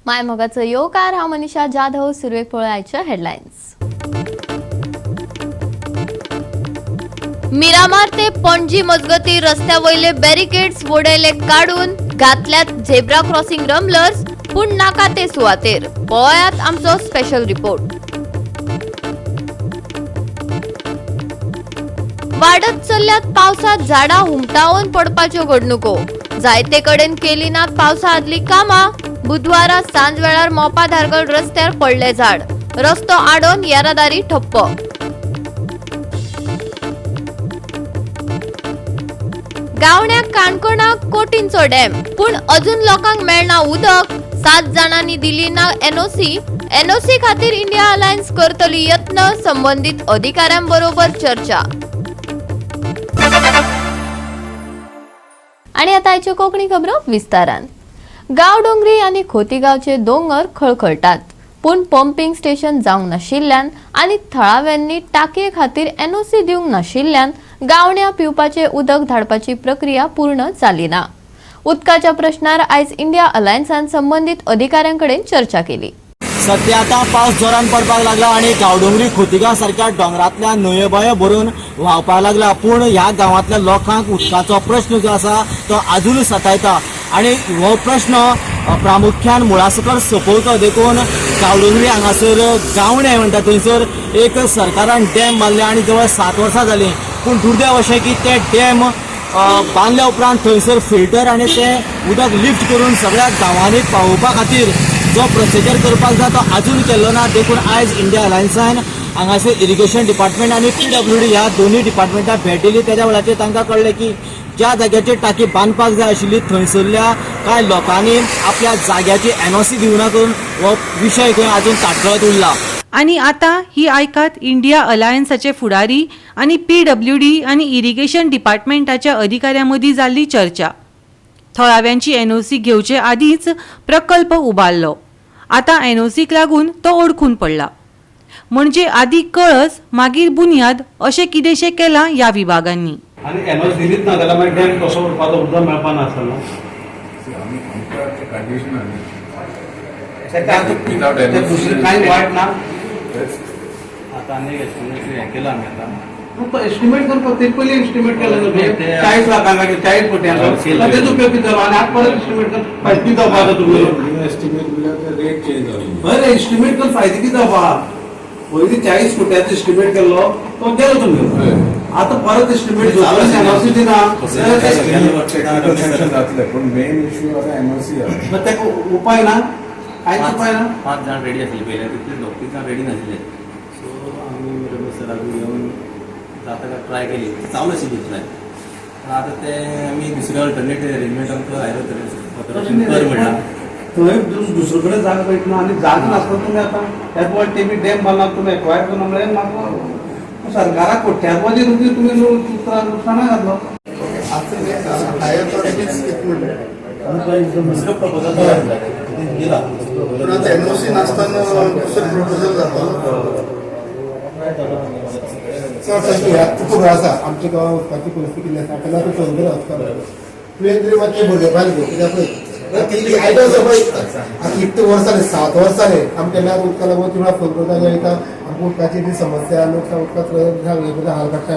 मायमोगाचो येवकार हांव मनीषा जाधव. सुरवेक पळोवया हेडलायन्स. मिरामार ते पणजी मजगती रस्त्या वयले बॅरिकेड्स वडयले काडून घातल्यात झेब्रा क्रॉसिंग रमलर्स, पूण नाका ते सुवातेर. पळयात आमचो स्पेशल रिपोर्ट. वाडत चल्ल्यात पावसात झाडां हुमटावून पडपाच्यो घडणुको. जायते कडेन केली नात पावसा आदली कामां. बुधवारा सांज वेळार मोपा धारगळ रस्त्यार पडले झाड. रस्तो आडोवन येरादारी ठप्प. गावण्याक काणकोणाक कोटींचो डॅम, पूण अजून लोकांक मेळना उदक. 7 जाणांनी दिली ना एनओसी खातीर इंडिया अलायन्स करतली यत्न. संबंधित अधिकाऱ्यांबरोबर चर्चा. आणि आता आयच्यो कोंकणी खबरो विस्तारान. गांवडोंगरी आनी खोतीगांवचे दोंगर खळखळटात, पूण पंपिंग स्टेशन जावंक नाशिल्ल्यान आनी थळाव्यांनी टाकये खातीर एनओसी दिवंक नाशिल्ल्यान गावण्या पिवपाचे उदक धाडपाची प्रक्रिया पूर्ण जाली ना. उदकाच्या प्रश्नार आयज इंडिया अलायन्सान संबंधित अधिकाऱ्यांकडेन चर्चा केली. सध्या आता पावस जोरान पडपाक लागला आणि गांवडोंगरी खोतीगांव सारख्या डोंगरांतल्या न्हंयो बायो भरून व्हांवपाक लागला. पूण ह्या गांवांतल्या लोकांक उदकाचो प्रश्न जो आसा तो अजून सतायता आणि हो प्रश्न प्रामुख्यान मुळासकल सोंपोवचो देखून गांवडोंगरी हांगासर गावणे म्हणटा थंयसर एक सरकारान डॅम बांदले आणि जवळ 7 वर्सां जालीं. पूण दुर्दैव अशें की ते डॅम बांदल्या उपरांत थंयसर फिल्टर आणि ते उदक लिफ्ट करून सगळ्या गांवांनी पावोवपा खातीर जो प्रोसिजर करपाक जाय तो अजून केल्लो ना. देखून आयज इंडिया अलायन्सान हांगासर इरिगेशन डिपार्टमेंट आणि PWD ह्या दोन्ही डिपार्टमेंटाक भेट दिली. तेच्या वेळाचेर तांकां कळ्ळें की ज्या जाग्याचेर टाकी बांदपाक जाय आशिल्ली थंयसरल्या कांय लोकांनी आपल्या जाग्याची एनओसी दिवना करून हो विशय खंय अजून ताटकळत उरला. आणि आता ही आयकात इंडिया अलायन्साचे फुडारी आणि PWD आणि इरिगेशन डिपार्टमेंटाच्या अधिकाऱ्यां मदीं जाल्ली चर्चा. थळाव्यांची एनओसी घेवचे आदींच प्रकल्प उबारलो. आता एनओसीक लागून तो ओडखून पडला. म्हणजे आदी कळस मागीर बुन्याद अशें कितेंशें केलां ह्या विभागांनी. आणि एनओसी दिलीच ना जाल्यार मागीर डॅम कसो उरपाचो उदक मेळपा नासलो. दुसरें कांय वायट ना. आतां आनी हें केलां आमी आतां एस्टिमेट करपाक ते पयलीं एस्टिमेट केला 40 लाखांक 40 कोट्यांचो तेच उपयोग कितें जालो आणि आज परत एस्टिमेट कर फायदो कितें जावपा तुमगे एस्टिमेट रेट चेंज जालो. बरें एस्टिमेट कर फायदो कितें जावपा. पयलीं 40 कोट्यांचो एस्टिमेट केल्लो तो गेलो तुमगे. आता परत एस्टिमेट एनओसी दिना जातले पूण मेन इश्यू आसा एनओसी. मग तेका उपाय ना. कांयच उपाय ना. 5 जाण रेडी आसले पयले तितले 2 जाण रेडी नाशिल्ले. सो आमी रमेश सराक येवन जाता काय ट्राय केली. चालू आशिल्ली ट्राय. पण आतां ते आमी दुसरे अल्टरनेटीव अरेंजमेंट आमकां आयलो कर म्हणला. थंय दुसरे कडेन जागा मेळटना आनी जागा नासतना तुमी आतां ह्या टीबी डॅम बांदला तुमी एक्वायर करून म्हणल्यार म्हाका सरकाराक कोट्यावधी रुपये तुमी नुकसाना घातलो. दुसरो प्रपोजल दिला. एनओसी नासतना दुसरो प्रपोजल जाता. खूप आसा आमच्या गांवांत उदकाची परिस्थिती कितें आसा तेन्ना तूं सगळें वचपाक तुवें तरी मातशें भुरगेपण घेवं. कित्याक पळय आयदो पळय आतां इतले वर्स जाले 7 वर्स जाले आमी केन्ना उदका लागून तुमी फोन करता वयता आमकां उदकाची जी समस्या लोक उदकाचो हाल काडटा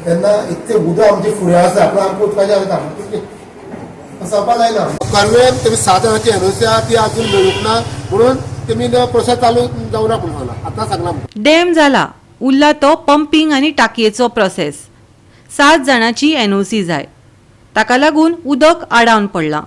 तेन्ना इतलें उदक आमचें फुडें आसा पूण आमकां उदकाचें जाता सांगपा जायना. कार्मेन तुमी 7 जाणांची एनओसी आहा ती अजून मेळूंक ना म्हणून तुमी प्रोसेस चालू जावना म्हणून सांगला. आतां सांगला डॅम जाला, उरला तो पंपिंग आणि टाकयेचो प्रोसेस. 7 जाणांची एनओसी जाय, ताका लागून उदक आडावन पडलां.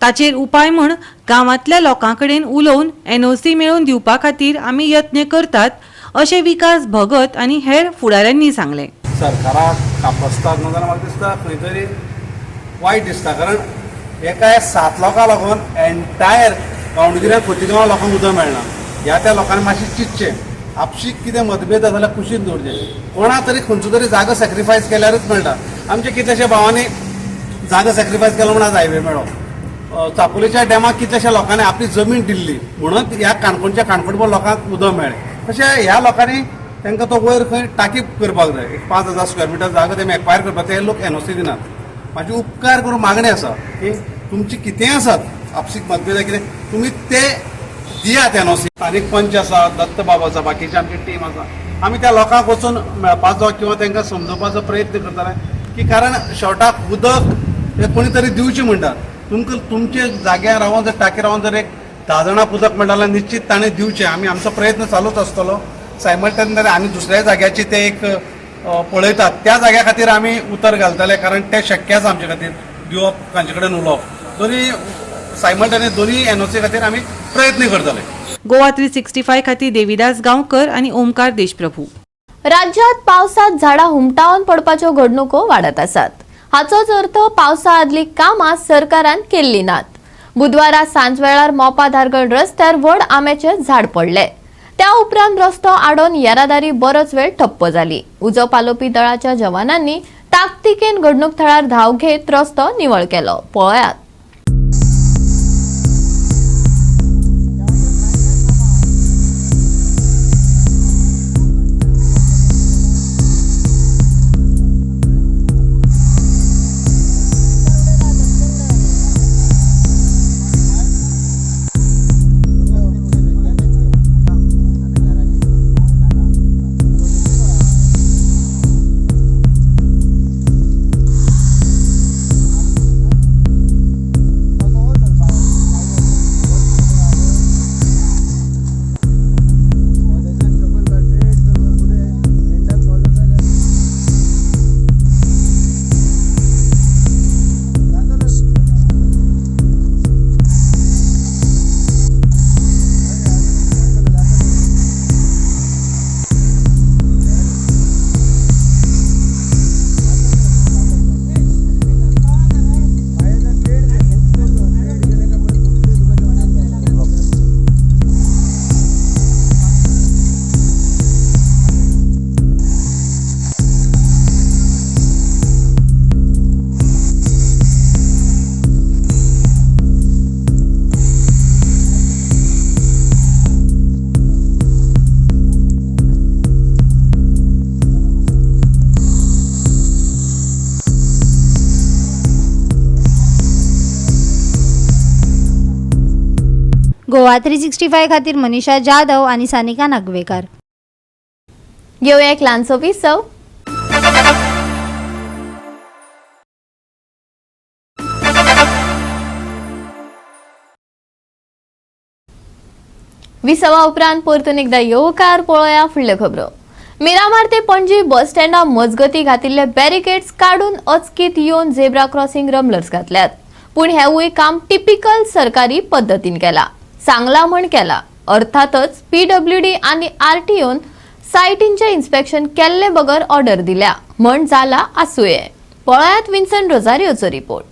ताचेर उपाय म्हण गांवांतल्या लोकां कडेन उलोवन एनओसी मेळोवन दिवपा खातीर आमी यत्न करतात अशें विकास भगत आनी हेर फुडाऱ्यांनी सांगलें. सरकाराक कापसतात न्हू जाल्यार म्हाका दिसता खंय तरी वायट दिसता. कारण एका 7 लोकांक लागून एंटायर गांवडोंगरी खोतीगांव लोकांक उदक मेळना. ह्या त्या लोकांनी मातशें चिंतचें. आपशीक कितें मतभेद आसा जाल्यार कुशीन दवरचें. कोणा तरी खंयचो तरी जागो सॅक्रिफायस केल्यारूच मेळटा. आमचे कितलेशे भावांनी जागो सॅक्रिफायस केलो म्हणून आज हायवे मेळ्ळो. चापोलीच्या डॅमाक कितल्याशा लोकांनी आपली जमीन दिल्ली म्हणून ह्या काणकोणच्या काणकोणभर लोकांक उदक मेळ्ळें. तशें ह्या लोकांनी तांकां तो वयर खंय टाकी करपाक जाय. 5,000 स्क्वेअर मिटर जागो तेमी एक्वायर करपाक ते लोक एनओसी दिनात. म्हाजी उपकार करून मागणी आसा की तुमची कितेंय आसात आपसीक मतभेद कितें तुमी ते दियात एनओसी. स्थानीक पंच आसा, दत्त बाब आसा, बाकीची आमची टीम आसा, आमी त्या लोकांक वचून मेळपाचो किंवा तांकां समजोवपाचो प्रयत्न करतले की कारण शेवटाक उदक हे कोणी तरी दिवचें म्हणटात. तुमकां तुमचे जाग्यार रावन जर टांकी रावन जर एक 10 जाणांक उदक मेळटा जाल्यार निश्चित ताणें दिवचें. आमी आमचो प्रयत्न चालूच आसतलो. सायमल्टेनियसली आनी दुसऱ्या जाग्याची ते एक पळयतात त्या जाग्या खातीर आमी उतर घालतले कारण ते शक्य आसा आमचे खातीर दिवप तांचे कडेन उलोवप. दोनी सायमल्टेनियस दोनी एनओसी खातीर आमी प्रयत्न करतले. गोवा 365 खातीर देविदास गांवकर आणि ओमकार देशप्रभू. राज्यात पावसात झाडां हुमटावन पडपाच्यो घडणुको वाडत आसात. हाचोच अर्थ पावसा आदली कामां सरकारान केल्ली नात. बुधवारा सांजवेळार मोपा धारगड रस्त्यार व्हड आंब्याचें झाड पडले. त्या उपरांत रस्तो आडोवन येरादारी बरोच वेळ ठप्प जाली. उजो पालोवपी दळाच्या जवानांनी ताकतिकेन घडणूक थळार धाव घेत रस्तो निवळ केलो. पळयात. गोवा 365 खातीर मनीषा जाधव आणि सानिका नागवेकर. घेऊया एक ल्हानसो विसव. विसवा उपरांत परतून एकदा येवकार पळोवया फुडल्यो खबरो. मिरामार ते पणजी बस स्टँडा मजगती घातिल्ले बॅरिकेड्स काडून अचकीत येवन झेब्रा क्रॉसिंग रमलर्स घातल्यात. पूण हेवूय काम टिपिकल सरकारी पद्दतीन केला. सांगला म्हण केला. अर्थातच PWD आणि RTOन सायटींचे इन्स्पेक्शन केल्ले बगर ऑर्डर दिल्या म्हण जाला आसूये. पळयात विन्सन रोझारियोचो रिपोर्ट.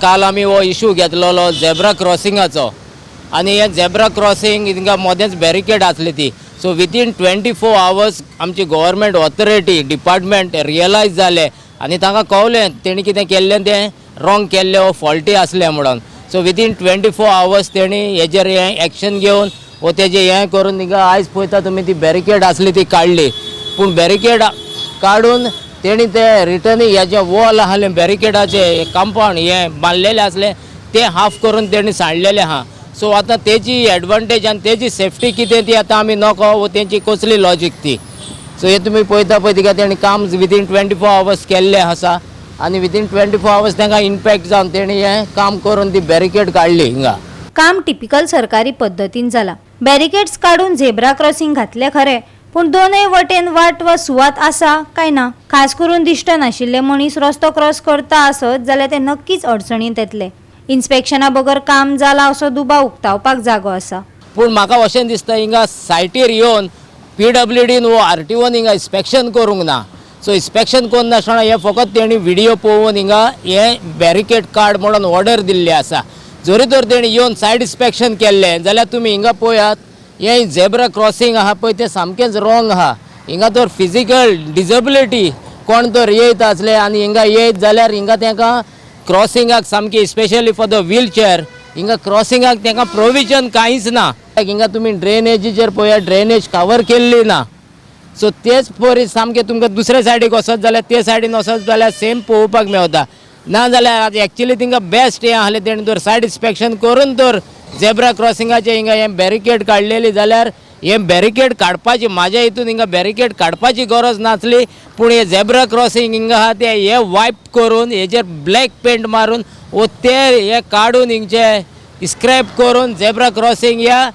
काल आमी हो इशू घेतलेलो झेब्रा क्रॉसिंगाचो आनी हे झेब्रा क्रॉसिंग हिंगा मोदेंच बॅरिकेड आसली ती. सो विथीन 24 आवर्स आमची गव्हर्मेंट ऑथॉरिटी डिपार्टमेंट रियलायज जाले आनी तांकां कळलें तेणी कितें केल्लें तें रॉंग केल्लें वो फॉल्टी आसलें म्हणून. सो विथीन 24 आवर्स तेणी हेजेर हें एक्शन घेवन वो तेजें हें करून हिंगा आयज पळयता तुमी ती बॅरिकेड आसली ती काडली. पूण बॅरिकेड काडून तेणी ते रिटर्न हेजे वॉल आसले बॅरिकेडाचे कंपाउंड हे बांदलेले आसले ते हाफ करून तेणी सांडलेले आहा. सो आतां तेजी एडवांटेज आनी तेजी सेफ्टी कितें ती आतां आमी नको वो तेंची कसली लॉजीक ती. सो हे तुमी पळयता पळय तिका तेणी काम विथीन 24 आवर्स केल्लें आसा आनी विथीन 24 आवर्स तांकां इम्पॅक्ट जावन तेणी हें काम करून ती बॅरिकेड काडली हिंगा. काम टिपिकल सरकारी पद्दतीन जाला. बॅरिकेड्स काडून झेब्रा क्रॉसिंग घातले खरे, पूण दोनय वटेन वाट वा सुवात आसा काय ना. खास करून दिश्ट नाशिल्ले मनीस रस्तो क्रॉस करता आसत जाल्यार ते नक्कीच अडचणींत येतले. इन्स्पेक्शना बगर काम जाला असो दुबाव उक्तावपाक जागो आसा. पूण म्हाका अशें दिसता हिंगा सायटीर येवन PWDन वो RTOन हिंगा इन्स्पेक्शन करूंक ना. सो इन्स्पेक्शन कोन्न नासतना हे फकत तेणी व्हिडिओ पळोवन हिंगा हे बॅरिकेड काड म्हणून ऑर्डर दिल्ली आसा. जरी तर तेणी येवन सायड इन्स्पेक्शन केल्लें जाल्यार तुमी हिंगा पळयात हे झेब्रा क्रॉसींग आहा पळय तें सामकेंच रॉंग आहा. हिंगा तर फिजिकल डिसेबिलिटी कोण तर येयत आसले आनी हिंगा येयत जाल्यार हिंगा तांकां क्रॉसिंगाक सामकी specially for the wheel chair हिंगा क्रॉसिंगाक तांकां प्रोविजन कांयच ना. हिंगा तुमी ड्रेनेजीचेर पळयात ड्रेनेज कवर केल्ली ना. सो तेच परी सामकें तुमकां दुसरे सायडीक वचत जाल्यार ते सायडीन वचत जाल्यार सेम पळोवपाक मेवता. ना जाल्यार एक्चुअली तांकां बेस्ट हें आहलें तेणें तर सायड इन्स्पेक्शन करून तर झेब्रा क्रॉसिंगाचें हिंगा हें बॅरिकेड काडलेली जाल्यार हें बॅरिकेड काडपाची म्हाज्या हितून हिंगा बॅरिकेड काडपाची गरज नासली. पूण हे झेब्रा क्रॉसींग हिंगा आहा ते हे वायप करून हेजेर ब्लॅक पेंट मारून वो ते हे काडून हिंगचे स्क्रॅप करून झेब्रा क्रॉसींग ह्या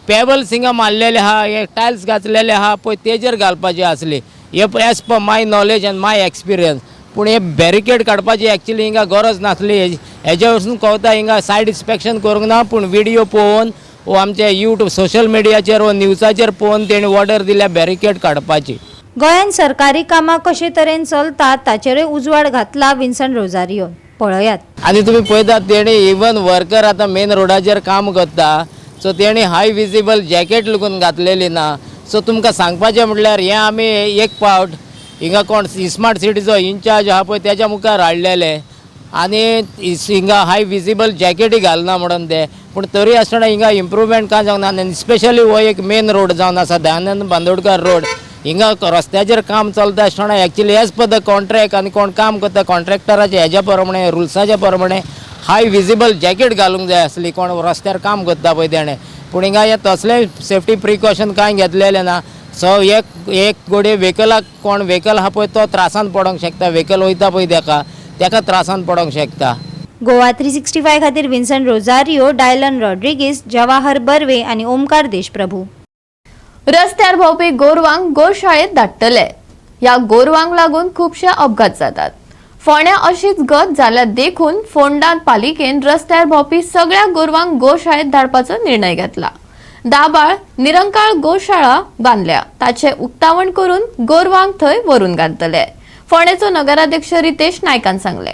पेबल्स हिंगा मारलेले आहा हे टायल्स घातलेले आहा पळय तेजेर घालपाचे आसली. हे एज पर माय नॉलेज एंड माय एक्सपिरियन्स. पूण हे बॅरिकेड काडपाची एक्चुअली हिंगा गरज नासली. हेजे वरसून कळटा हिंगा सायड इन्स्पेक्शन करूंक ना पूण व्हिडिओ पळोवन वो आमच्या यूट्यूब सोशल मिडियाचेर व न्यूजाचेर पळोवन तेणी ऑर्डर दिल्या बॅरिकेड काडपाची. गोंयांत सरकारी कामां कशे तरेन चलतात ताचेरूय उजवाड घातला विन्संट रोजारिओन. पळयात. आनी तुमी पळयतात तेणी इवन वर्कर आतां मेन रोडाचेर काम करता सो तेणी हाय विजिबल जॅकेट लेगून घातलेली ना. सो तुमकां सांगपाचें म्हटल्यार हें आमी एक पावट हिंगा कोण स्मार्ट सिटीचो इन्चार्ज आहा पळय तेच्या मुखार हाडलेले आनी हिंगा हाय विजिबल जॅकेटी घालना म्हणून ते. पूण तरी आसतना हिंगा इम्प्रुवमेंट कांय जावंक ना. आनी स्पेशली हो एक मेन रोड जावन आसा दयानंद बांदोडकर रोड हिंगा रस्त्याचेर काम चलता आसतना actually as per the contract आनी कोण काम करता कॉन्ट्रॅक्टराचे हेज्या प्रमाणे रुल्साच्या प्रमाणे हाय विजिबल जॅकेट घालूंक जाय आसली कोण रस्त्यार काम करता पळय तेणें. पूण हिंगा हे तसले सेफ्टी प्रिकॉशन कांय घेतलेले ना. सो एक गोडे व्हेकलाक कोण व्हेकल आहा पळय तो त्रासान पडोंक शकता. व्हेकल वयता पळय तेका त्रासान पडोंक शकता. गोवा 365 खातीर विन्संट रोजारिओ, डायलन रॉड्रिगीस, जवाहर बर्वे आनी ओमकार देशप्रभू. रस्त्यार भोंवपी गोरवांक गोशाळेत धाडटले. ह्या गोरवांक लागून खुबशे अपघात जातात. फोंड्या अशीच गत जाल्यार देखून फोंडांत पालिकेन रस्त्यार भोंवपी सगळ्या गोरवांक गोशाळेत धाडपाचो निर्णय घेतला. दाबाळ निरंकाळ गोशाळा बांदल्या ताचे उक्तावण करून गोरवांक थंय व्हरून घालतले. फोंडेचो नगराध्यक्ष रितेश नायकान सांगले.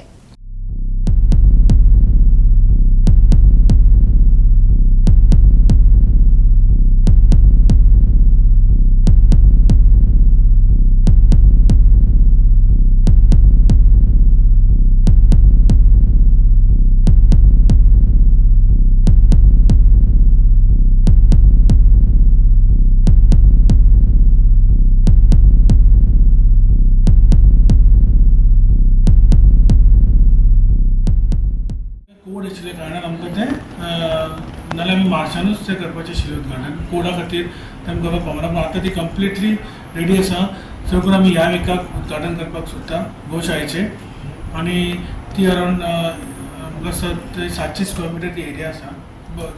कोड आशिल्ल्या कारणान आमकां तें नाल्यार आमी मार्चानूच तें करपाचें आशिल्लें उद्घाटन. कोडा खातीर तें आमकां पावना पूण आतां ती कंप्लिटली रेडी आसा. सो करून आमी ह्या विकाक उद्घाटन करपाक सोदता गोशाळेचें. आनी ती अरावंड म्हाका दिसता थंय 700 स्क्वेअर मिटर ती एरिया आसा.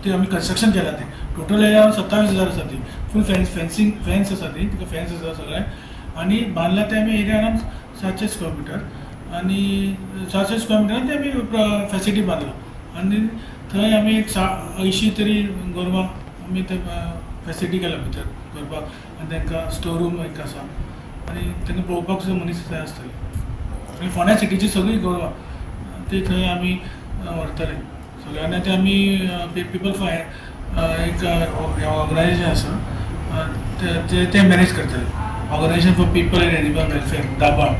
ती आमी कन्स्ट्रक्शन केलां तें टोटल एरिया 27,000 आसा ती. फूल फेन्स आसा ती तिका फेन्स आसा सगळें. आनी बांदला ते आमी एरिया अरावंड 700 स्क्वेअर मिटर आनी 700 स्क्वेअर मिटरान ते आमी फॅसिलिटी बांदला. आनी थंय आमी एक 80 तरी गोरवां आमी ते फॅसिलिटी केला भितर करपाक. आनी तांकां स्टोर रूम एक आसा आनी तांकां पळोवपाक सुद्दां मनीस थंय आसतले. आनी फोंड्या सिटीची सगळीं गोरवां ती थंय आमी व्हरतले सगळे. आनी ते आमी पीपल फॉर एक ऑर्गनायजेशन आसा ते मॅनेज करतले. Organisation for people end animal welfare दाबाळ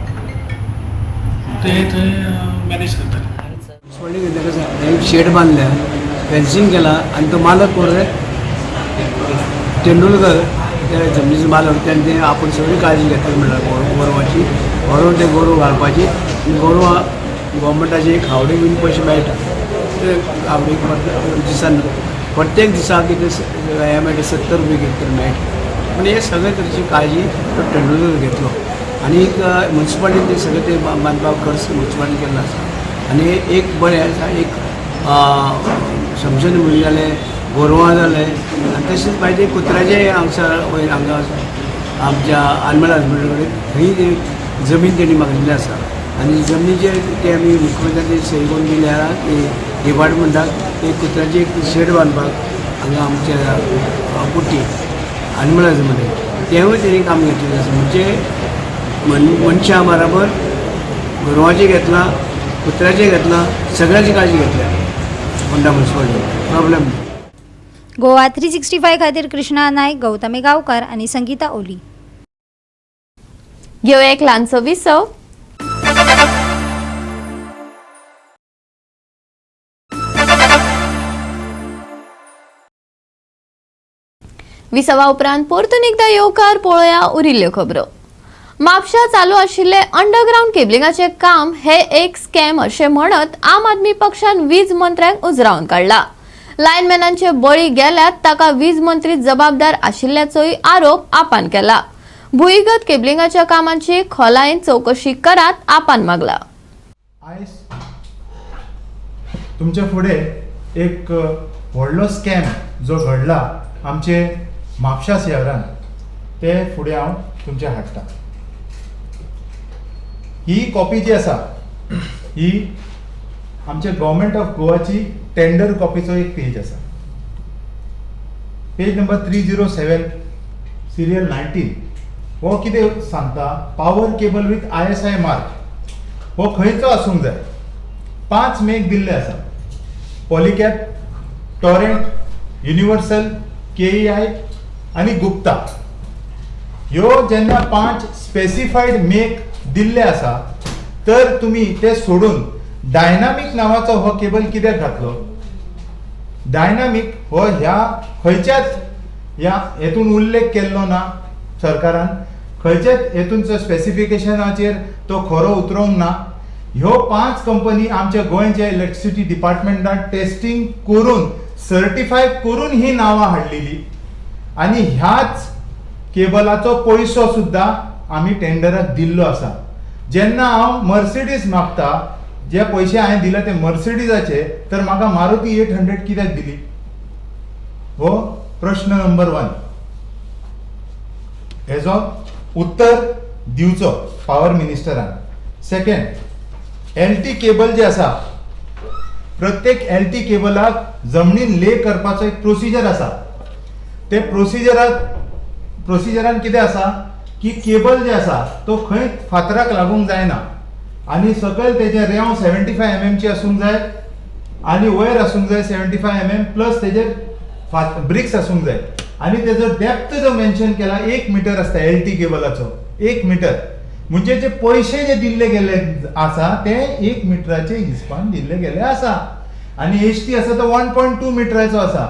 ते थंय मॅनेज करतले. एक शेड बांधल्या फेन्सिंग केला आणि तो मालक कोण रे तेंडुलकर त्या जमनीचो मालक तेणें आपण सगळी काळजी घेतली म्हणल्यार गोरवाची व्हरून ते गोरवां घालपाची. गोरवां गोवोरमेंटाचे एक हावडे बीन पयशे मेळटा ते हावडीक दिसान प्रत्येक दिसाक कितें हें मेळटा 70 रुपया कितें तरी मेळटा. पूण हे सगळे तरेची काळजी तो तेंडुलकर घेतलो. आनी म्युन्सिपालिटीन ते सगळें ते बांदपाक खर्च म्युन्सिपालिटीन केल्लो आसा. आनी एक बरें आसा एक समजून म्हणून जालें गोरवां जालें आनी तशेंच मागीर ते कुत्र्याचे हांगसर वयर हांगा आमच्या एनिमल हजबंड्री कडेन थंय जमीन तेणी म्हाका दिल्ली आसा. आनी जमनीचेर ते आमी मुख्यमंत्र्यान सही करून दिल्या डिपार्टमेंटाक ते कुत्र्याचे एक शेड बांदपाक हांगा आमच्या कुट्टी एनिमल हजबंड्री तेवूय तेणी काम घेतलेलें आसा. म्हणजे मनशा बरोबर गोरवांचे घेतला, कुत्र्याचे घेतला, सगळ्याची काळजी घेतल्या फोंडा म्युनिसिपालिटी. प्रॉब्लेम नाही. गोवा 365 खातीर कृष्णा नायक, गौतमी गांवकार आणि संगीता ओली. घेऊया एक ल्हानसो विसव. विसवा उपरांत परतून एकदा येवकार पळोवया उरिल्ल्यो खबरो. म्हापशा चालू आशिल्ले अंडरग्राउंड केबलिंगाचे काम हे एक स्कॅम अशें म्हणत आम आदमी पक्षान वीज मंत्र्यांक उजरावन काडला. लायनमॅनांचे बळी गेल्यात ताका वीज मंत्री जबाबदार आशिल्ल्याचोय आरोप आपान केला. भुईगत केबलिंगाच्या कामांची खोलायेन चौकशी करात आपान मागला. आयज तुमच्या फुडें एक व्हडलो स्कॅम जो घडला आमचे म्हापशा शहरान ते फुडें हांव तुमचे हाडटा. ही कॉपी जी आसा ही आमचे गव्हर्मेंट ऑफ गोवाची टेंडर कॉपीचो एक पेज आसा. पेज नंबर 307 सिरियल 19 हो कितें सांगता, power cable with ISI mark हो खंयचो आसूंक जाय. 5 मेक दिल्ले आसा. पॉलिकॅप, टॉरेंट, युनिवर्सल, KEI आनी गुप्ता. ह्यो जेन्ना 5 स्पेसिफाईड मेक दिल्ले आसा तर तुमी ते सोडून डायनामिक नावाचो हो केबल कित्याक घातलो. डायनामिक हो ह्या खंयच्याच ह्या हेतून उल्लेख केल्लो ना सरकारान. खंयच्याच हेतूनचो स्पेसिफिकेशनाचेर तो खरो उतरोवंक ना. ह्यो 5 कंपनी आमच्या गोंयच्या इलेक्ट्रिसिटी डिपार्टमेंटान टेस्टिंग करून सर्टिफाय करून ही नावां हाडलेली आनी ह्याच केबलाचो पयसो सुद्धा आमी टेंडराक दिल्लो आसा. जेन्ना हांव मर्सिडीज मागता, जे पयशे हांवें दिले ते मर्सिडीजाचे, तर म्हाका मारुती 800 कित्याक दिली. हो प्रश्न नंबर 1. हेजो उत्तर दिवचो पावर मिनिस्टरान. सेकंड, LT केबल जे आसा, प्रत्येक LT केबलाक जमनीन ले करपाचो एक प्रोसिजर आसा. ते प्रोसिजरान कितें आसा की केबल जे आसा तो खंय फातराक लागूंक जायना आनी सकयल तेजे रेंव 75 mm ची आसूंक जाय आनी वयर आसूंक जाय 75 mm प्लस तेजेर ब्रिक्स आसूंक जाय आनी तेजो डेप्थ जो मेन्शन केला 1 मीटर आसता LT केबलाचो. 1 मीटर म्हणजे जे पयशे जे दिल्ले गेले आसा ते 1 मिटराचे हिसपान दिल्ले गेले आसा. आनी HT आसा तो 1.2 मिटराचो आसा.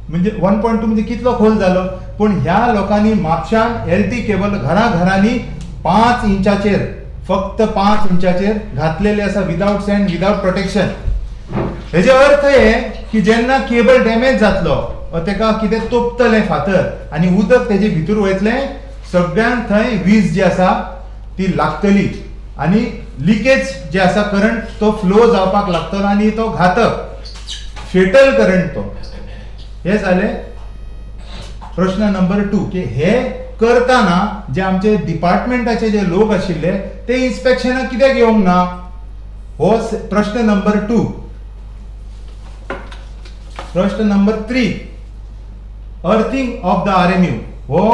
म्हणजे 1.2 म्हणजे कितलो खोल जालो. पण ह्या लोकांनी म्हापशान LT केबल घरांनी 5 इंचाचेर, फक्त 5 इंचाचेर घातलेले आसा विदाउट सँड, विदाउट प्रोटेक्शन. हेजे अर्थ हे की जेन्ना केबल डॅमेज जातलो तेका कितें तोपतले फातर आनी उदक तेजे भितर वयतलें, सगळ्यांक थंय वीज जी आसा ती लागतली आनी लिकेज जे आसा करंट तो फ्लो जावपाक लागतलो आनी तो घातक फेटल करंट तो. हे जाले प्रश्न नंबर 2 की हे करताना जे आमचे डिपार्टमेंटाचे जे लोक आशिल्ले ते इन्स्पेक्शनाक कित्याक येवंक ना. हो प्रश्न नंबर 2. प्रश्न number 3, earthing of the RMU. हो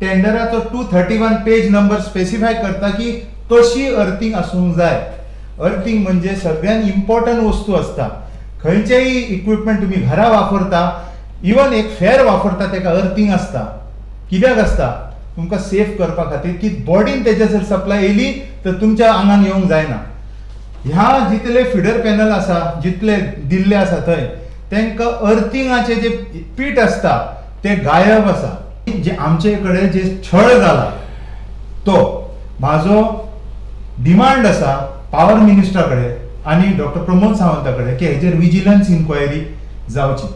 टेंडराचो 231 पेज नंबर स्पेसिफाय करता की कशी अर्थिंग आसूंक जाय. अर्थिंग म्हणजे सगळ्यात इम्पॉर्टंट वस्तू असता. खंयचेय इक्विपमेंट तुम्ही घरा वापरता, इवन एक फेर वापरता, तेका अर्थिंग असता. कित्याक असता? तुमकां सेफ करपा खातीर की बॉडीन तेजे जर सप्लाय येयली तर तुमच्या आंगान येवंक जायना. ह्या जितले फिडर पॅनल आसा, जितले दिल्ले आसा थंय तांकां अर्थिंगाचे जे पीठ असता ते गायब आसा. जे आमचे कडेन जे छळ जाला तो माझो डिमांड आसा पावर मिनिस्टरा कडेन आनी डॉक्टर प्रमोद सावंता कडेन की हेजेर विजिलन्स इन्क्वायरी जावची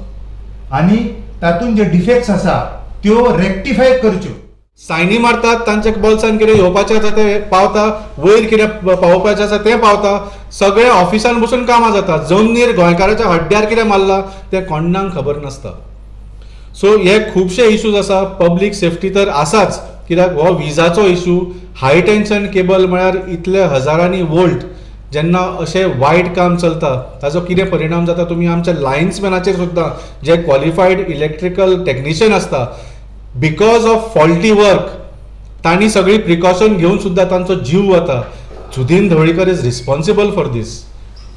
आनी तातूंत जे डिफेक्ट्स आसा त्यो रेक्टिफाय करच्यो. सायनी मारतात, तांच्या बॉल्सान कितें येवपाचें आसा ते पावता, वयर कितें पावोवपाचें आसा ते पावता. सगळे ऑफिसान बसून कामां जाता. जमनीर गोंयकाराच्या हड्ड्यार कितें मारला ते कोणाक खबर नासता. सो हे खुबशे इश्यूज आसा. पब्लीक सेफ्टी तर आसाच, कित्याक हो विजाचो इश्यू, हाय टेन्शन केबल म्हळ्यार इतले हजारांनी वोल्ट जेन्ना अशें वायट काम चलता ताजो कितें परिणाम जाता तुमी आमच्या लायन्समॅनाचेर सुद्दां जे क्वॉलिफायड इलेक्ट्रिकल टेक्निशियन आसता, बिकॉज ऑफ फॉल्टी वर्क तांणी सगळी प्रिकॉशन घेवन सुद्दां तांचो जीव वता. Sudin Dhavalikar is responsible for दीस.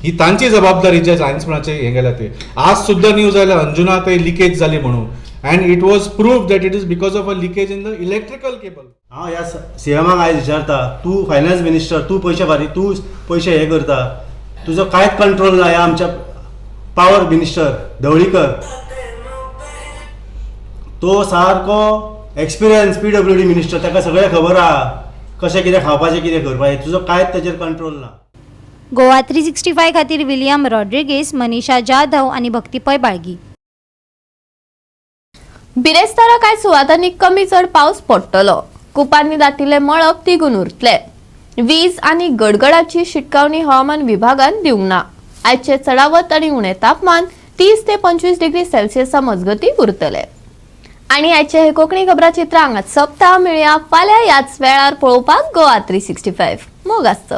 ही तांची जबाबदारी जे सायन्समनाचे हे गेल्या ते. आज सुद्दां न्यूज आयल्या अंजुना थंय लिकेज जाली म्हणून, and it was proved that it is because of a leakage in the electrical cable. हांव ह्या सीएमाक आयज विचारता, तूं फायनान्स मिनिस्टर, तूं पयशे हे करता, तुजो कांयच कंट्रोल ना ह्या आमच्या पावर मिनिस्टर ढवळीकर. तो सारको एक्सपिरियन्स PWD मिनिस्टर, ताका सगळें खबर आहा कशें कितें खावपाचें कितें करपाचें. तुजो कांयच ताचेर कंट्रोल ना. गोवा 365 खातीर विलियम रॉड्रिगीस, मनीषा जाधव आणि भक्तीपय बाळगी. बिरेस्तारा कांय सुवातांनी कमी चड पावस पडटलो. कुपांनी दाटिल्ले मळब तिगून उरतले. वीज आनी गडगडाची शिटकावणी हवामान विभागान दिवंक ना. आयचे चडावत आनी उणे तापमान 30 ते 25 डिग्री सेल्सियसा मजगती उरतले. आणि आयचे हे कोंकणी खबराचित्र हांगाच सोंपता. मेळया फाल्यां ह्याच वेळार पळोवपाक गोवा 365. मोग आसचो.